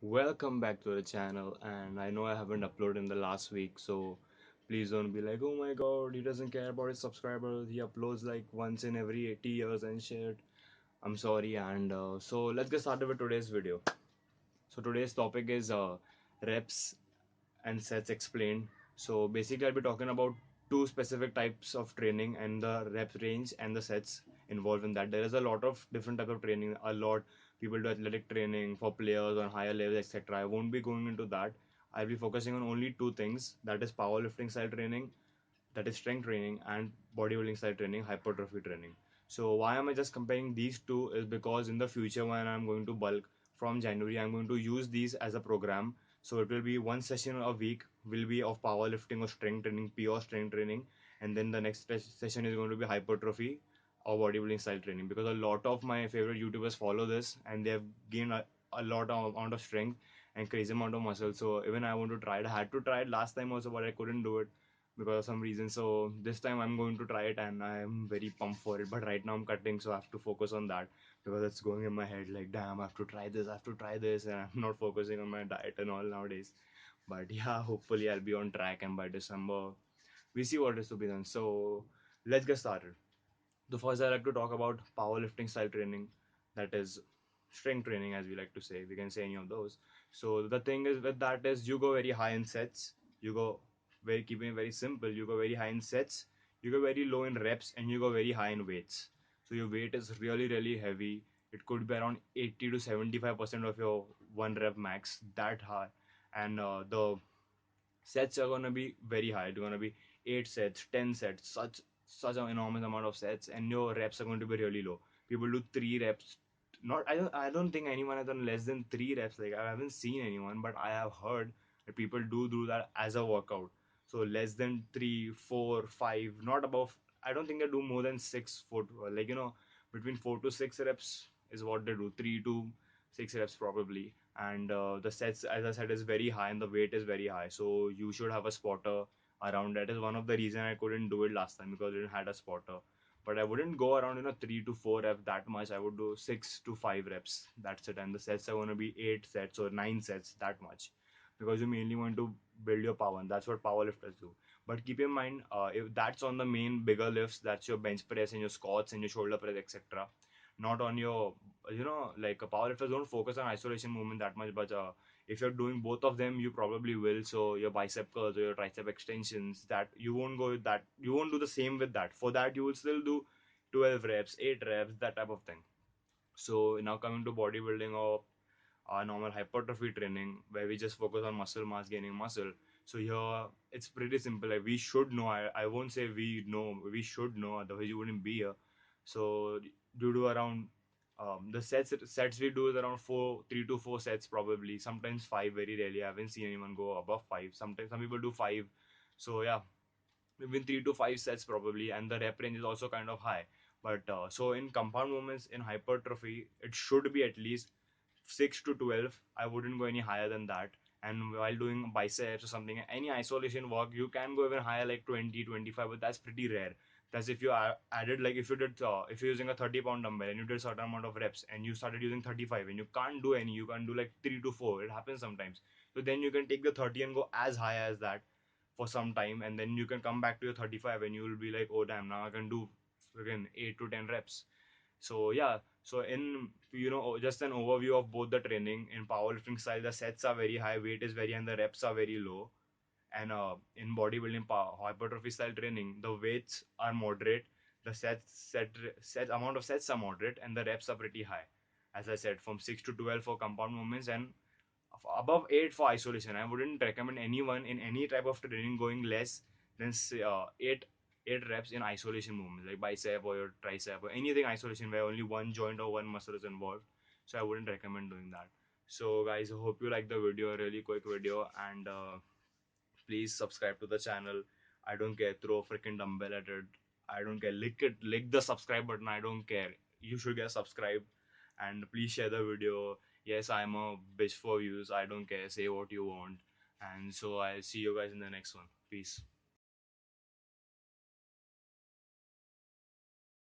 Welcome back to the channel, and I know I haven't uploaded in the last week, so please don't be like, oh my god, he doesn't care about his subscribers, he uploads like once in every 80 years and shit. I'm sorry, and so let's get started with today's video. So today's topic is reps and sets explained. So basically, I'll be talking about two specific types of training and the rep range and the sets involved in that. There is a lot of different type of training. A lot people do athletic training for players on higher levels, etc. I won't be going into that. I'll be focusing on only two things. That is powerlifting style training, that is strength training, and bodybuilding style training, hypertrophy training. So why am I just comparing these two is because in the future when I'm going to bulk from January, I'm going to use these as a program. So it will be one session a week will be of powerlifting or strength training, pure strength training, and then the next session is going to be hypertrophy or bodybuilding style training, because a lot of my favorite YouTubers follow this and they have gained a lot of amount of strength and crazy amount of muscle. So even I want to try it. I had to try it last time also, but I couldn't do it because of some reason. So this time I'm going to try it and I am very pumped for it. But right now I'm cutting, so I have to focus on that because it's going in my head like, damn, I have to try this, I have to try this, and I'm not focusing on my diet and all nowadays. But yeah, hopefully I'll be on track, and by December we see what is to be done. So let's get started. The first I like to talk about powerlifting style training, that is strength training, as we like to say. We can say any of those. So the thing is with that is you go very high in sets, you go very keeping it very simple, you go very high in sets, you go very low in reps, and you go very high in weights. So your weight is really heavy. It could be around 80 to 75% of your one rep max, that high. And the sets are gonna be very high. It's gonna be 8 sets, 10 sets, such an enormous amount of sets, and your reps are going to be really low. People do 3 reps. Not I don't think anyone has done less than 3 reps. Like, I haven't seen anyone, but I have heard that people do that as a workout. So less than 3, 4, 5, not above. I don't think they do more than 6 foot. Like, between 4 to 6 reps is what they do. 3 to 6 reps probably. And the sets, as I said, is very high and the weight is very high, so you should have a spotter around. That is one of the reason I couldn't do it last time, because I didn't had a spotter. But I wouldn't go around 3 to 4 reps that much. I would do 6 to 5 reps, that's it. And the sets are going to be 8 sets or 9 sets, that much, because you mainly want to build your power, and that's what powerlifters do. But keep in mind, if that's on the main bigger lifts, that's your bench press and your squats and your shoulder press, etc. Not on your, like, powerlifters don't focus on isolation movement that much. But if you're doing both of them, you probably will. So your bicep curls or your tricep extensions, that you won't go with that, you won't do the same with that. For that you will still do 12 reps, 8 reps, that type of thing. So now coming to bodybuilding or our normal hypertrophy training, where we just focus on muscle mass, gaining muscle. So here it's pretty simple. Like, we should know. I won't say we know. We should know. Otherwise you wouldn't be here. So you do around the sets we do is around 3 to 4 sets probably. Sometimes 5. Very rarely. I haven't seen anyone go above 5. Sometimes some people do 5. So yeah, between 3 to 5 sets probably, and the rep range is also kind of high. But so in compound movements in hypertrophy, it should be at least 6 to 12. I wouldn't go any higher than that. And while doing biceps or something, any isolation work, you can go even higher, like 20, 25, but that's pretty rare. That's if you added, like, if you're using a 30-pound dumbbell and you did a certain amount of reps and you started using 35 and you can't do any, you can't do like 3 to 4. It happens sometimes. So then you can take the 30 and go as high as that for some time, and then you can come back to your 35 and you will be like, oh damn, now I can do again 8 to 10 reps. So yeah, so in, just an overview of both the training. In powerlifting style, the sets are very high, weight is very high, and the reps are very low. And in bodybuilding hypertrophy style training, the weights are moderate, the set amount of sets are moderate, and the reps are pretty high. As I said, from 6 to 12 for compound movements, and above 8 for isolation. I wouldn't recommend anyone in any type of training going less than 8 reps in isolation movements, like bicep or your tricep or anything isolation where only one joint or one muscle is involved. So I wouldn't recommend doing that. So guys, I hope you like the video, a really quick video, and please subscribe to the channel. I don't care, throw a freaking dumbbell at it. I don't care, lick the subscribe button. I don't care, you should get subscribed. And please share the video. Yes, I'm a bitch for views. I don't care, say what you want. And so I'll see you guys in the next one. Peace.